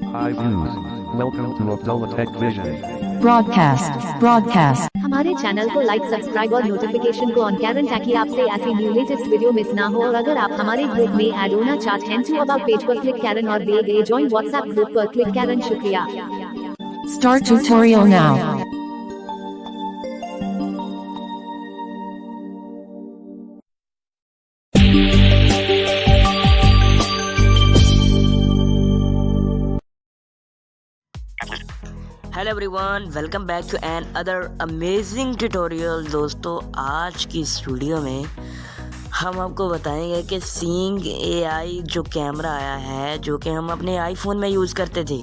Hi views. Welcome to Abdullah Tech Vision. broadcast. हमारे channel को like, subscribe और notification को ऑन करें ताकि आपसे ऐसी न्यू लेटेस्ट वीडियो मिस ना हो। और अगर आप हमारे ग्रुप में ऐड होना चाहते हैं तो अबाउट पेज पर क्लिक करें और दिए गए ज्वाइन व्हाट्सएप ग्रुप पर क्लिक करें। शुक्रिया। Start tutorial now. Hello everyone, welcome back to another amazing tutorial. दोस्तों, आज की इस वीडियो में हम आपको बताएंगे कि सीइंग एआई जो कैमरा आया है, जो कि हम अपने आईफोन में यूज़ करते थे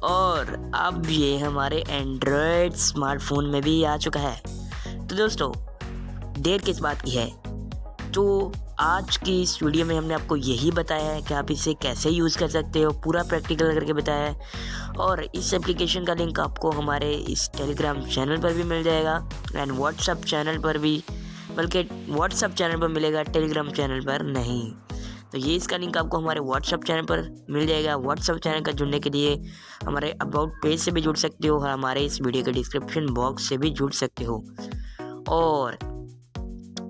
और अब ये हमारे एंड्रॉयड स्मार्टफोन में भी आ चुका है। तो दोस्तों, देर किस बात की है, तो आज की इस वीडियो में हमने आपको यही बताया है कि आप इसे कैसे यूज़ कर सकते हो, पूरा प्रैक्टिकल करके बताया है। और इस एप्लीकेशन का लिंक आपको हमारे इस टेलीग्राम चैनल पर भी मिल जाएगा एंड व्हाट्सएप चैनल पर भी, बल्कि व्हाट्सएप चैनल पर मिलेगा, टेलीग्राम चैनल पर नहीं। तो ये इसका लिंक आपको हमारे व्हाट्सएप चैनल पर मिल जाएगा। व्हाट्सएप चैनल का जुड़ने के लिए हमारे अबाउट पेज से भी जुड़ सकते हो, हमारे इस वीडियो के डिस्क्रिप्शन बॉक्स से भी जुड़ सकते हो। और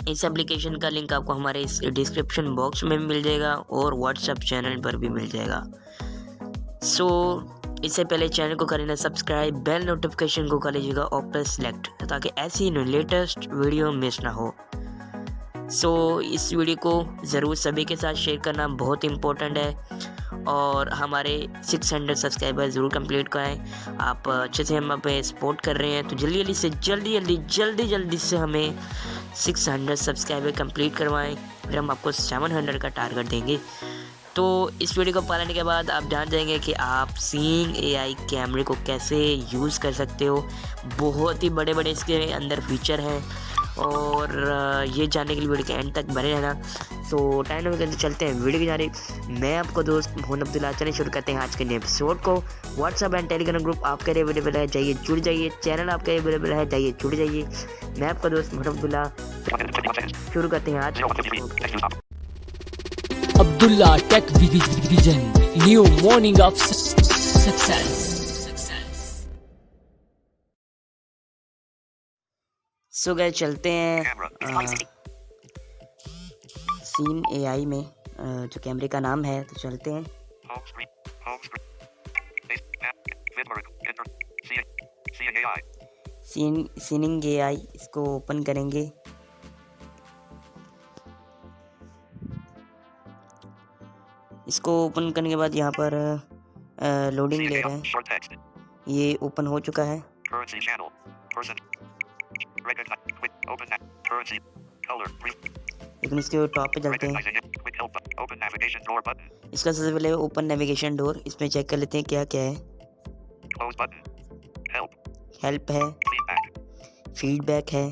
इस एप्लीकेशन का लिंक आपको हमारे इस डिस्क्रिप्शन बॉक्स में भी मिल जाएगा और व्हाट्सएप चैनल पर भी मिल जाएगा। इससे पहले चैनल को कर लेना सब्सक्राइब, बेल नोटिफिकेशन को कर लीजिएगा ऑल पर सेलेक्ट, ताकि ऐसी लेटेस्ट वीडियो मिस ना हो। इस वीडियो को ज़रूर सभी के साथ शेयर करना बहुत इम्पोर्टेंट है और हमारे 600 सब्सक्राइबर ज़रूर कंप्लीट कराएं। आप अच्छे से हम पे सपोर्ट कर रहे हैं, तो जल्दी से हमें 600 सब्सक्राइबर कंप्लीट करवाएं, फिर हम आपको 700 का टारगेट देंगे। तो इस वीडियो को पाने के बाद आप जान जाएंगे कि आप सीइंग एआई कैमरे को कैसे यूज़ कर सकते हो। बहुत ही बड़े इसके अंदर फीचर हैं और ये जानने के लिए वीडियो के एंड तक बने रहना। टाइम नंबर करते चलते हैं वीडियो की जारी। मैं आपको दोस्त मोहम्मद अब्दुल्ला, चलिए शुरू करते हैं आज के नए एपिसोड को। व्हाट्सअप एंड टेलीग्राम ग्रुप आपके लिए अवेलेबल है, जाइए जुड़ जाइए। चैनल आपके लिए अवेलेबल है, जाइए जुड़ जाइए। मैं आपका दोस्त मोहम्मद अब्दुल्ला, शुरू करते हैं आज Abdullah Tech Vision, new morning of success. Guys, चलते हैं सीन एआई में, जो कैमरे का नाम है। तो चलते हैं। सीनिंग एआई, इसको ओपन करेंगे। इसको ओपन करने के बाद यहाँ पर लोडिंग ले रहा है। ये ओपन हो चुका है। लेकिन इसके टॉप पे चलते हैं। इसका सबसे पहले ओपन नेविगेशन डोर, इसमें चेक कर लेते हैं क्या क्या है। हेल्प है, फीडबैक है,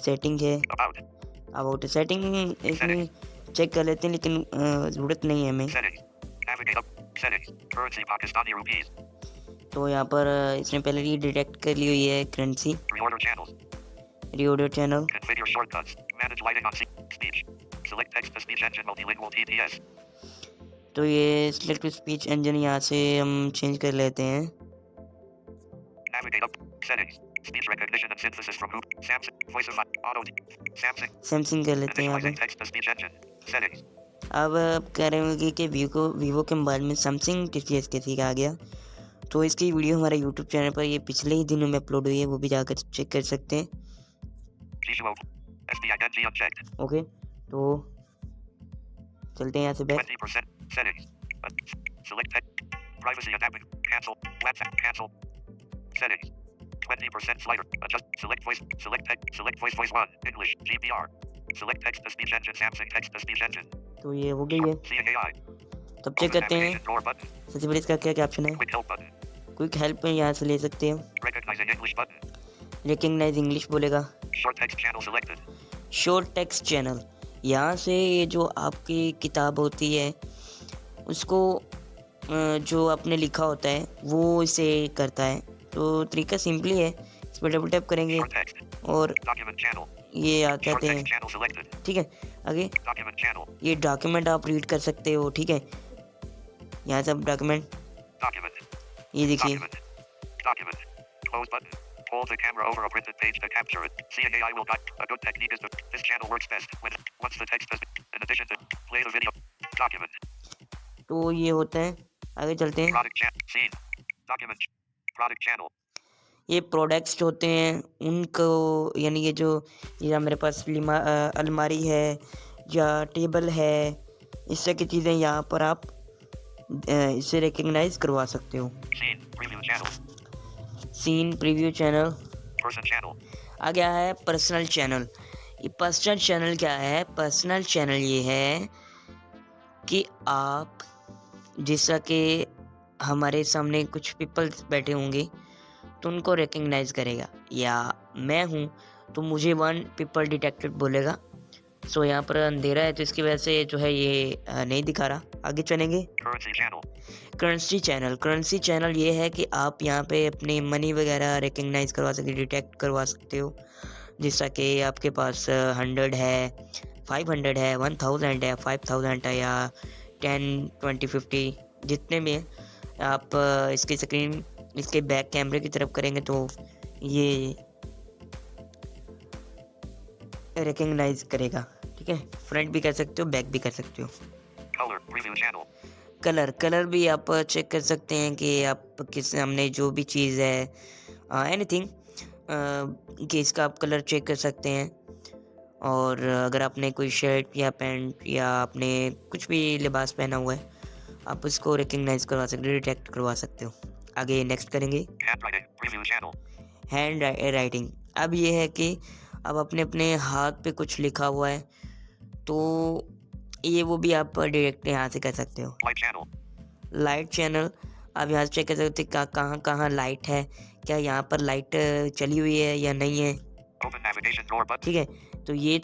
सेटिंग है, अबाउट सेटिंग इसमें चेक कर लेते हैं, लेकिन ज़रूरत नहीं है हमें। तो यहाँ पर इसने पहले ही डिटेक्ट कर ली हुई है करेंसी। रीऑर्डर चैनल, तो ये सिलेक्ट स्पीच इंजन यहाँ से हम चेंज कर लेते हैं। सैमसंग कर लेते हैं यहाँ पे। अब कह रहे होंगे कि वीवो के मोबाइल में सैमसंग टीसीएस कैसे आ गया। तो इसकी वीडियो हमारे यूट्यूब चैनल पर ये पिछले ही दिनों में अपलोड हुई है, वो भी जाकर चेक कर सकते हैं। ओके, तो चलते हैं यहाँ से बैक। तो ये हो गई है। तब चेक करते हैं सबसे पहले इसका क्या ऑप्शन है। क्विक हेल्प में यहाँ से ले सकते हो। रिकग्नाइज इंग्लिश बोलेगा। शॉर्ट टेक्स्ट चैनल, यहाँ से ये जो आपकी किताब होती है उसको जो आपने लिखा होता है वो इसे करता है। तो तरीका सिंपली है, इस पर डबल टैप करेंगे और ये आ जाते हैं। ठीक है, आगे ये डॉक्यूमेंट आप रीड कर सकते हो। ठीक है, यहाँ से आप डॉक्यूमेंट, Document. ये देखिए Document. Document. Close button. Hold the camera over a printed page to capture it. CAI will guide. A good technique is to. This channel works best when once the text has been. In addition to play the video. Document. तो ये होता है। आगे चलते हैं। Product channel. Scene. Document. Product channel. ये products जो होते हैं उनको, यानी ये जो या मेरे पास अलमारी है या टेबल है, इस तरह की चीज़ें यहाँ पर आप इसे रिकग्नाइज करवा सकते हो। Scene. Preview channel. Scene preview channel. Person channel. आ गया है पर्सनल चैनल। ये पर्सनल चैनल क्या है? पर्सनल चैनल ये है कि आप, जैसा कि हमारे सामने कुछ पीपल्स बैठे होंगे तो उनको रिकग्नाइज करेगा, या मैं हूँ तो मुझे वन पीपल डिटेक्टेड बोलेगा। सो यहाँ पर अंधेरा है तो इसकी वजह से जो है ये नहीं दिखा रहा। आगे चलेंगे। Currency channel. Currency channel. Currency channel ये है कि आप यहाँ पे अपने मनी वगैरह रिकग्नाइज करवा सकते, डिटेक्ट करवा सकते हो। जैसा कि आपके पास 100 है, 500 है, 1000 है, 5000 है, या 10, 20, 50 जितने भी हैं, आप इसकी स्क्रीन इसके बैक कैमरे की तरफ करेंगे तो ये रिकग्नाइज करेगा। ठीक है, फ्रंट भी कर सकते हो, बैक भी कर सकते हो। Color. Preview channel. कलर भी आप चेक कर सकते हैं कि आप किस सामने जो भी चीज़ है, एनीथिंग कि इसका आप कलर चेक कर सकते हैं। और अगर आपने कोई शर्ट या पैंट या आपने कुछ भी लिबास पहना हुआ है, आप उसको रिकग्नाइज करवा सकते हो, डिटेक्ट करवा सकते हो। आगे नेक्स्ट करेंगे। Handwriting. Preview channel. Hand writing. अब ये है कि अब अपने अपने हाथ पे कुछ लिखा हुआ है तो ये वो भी आप डायरेक्ट यहाँ से कर सकते हो। Light channel. लाइट चैनल, आप यहाँ से चेक कर सकते हो कहाँ कहाँ लाइट है, क्या यहाँ पर लाइट चली हुई है या नहीं है। Open navigation drawer button. ठीक है, तो ये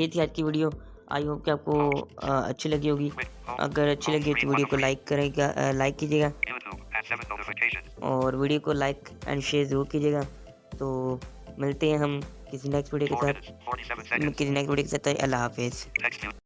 थी आज की वीडियो। आई होप कि आपको अच्छी लगी होगी। अगर अच्छी लगी तो वीडियो को लाइक कीजिएगा YouTube. At 7 notifications. और वीडियो को लाइक एंड शेयर ज़रूर कीजिएगा। तो मिलते हैं हम किसी नेक्स्ट वीडियो 4 के minutes. 47 seconds. साथ। अल्लाह हाफिज़। Text view.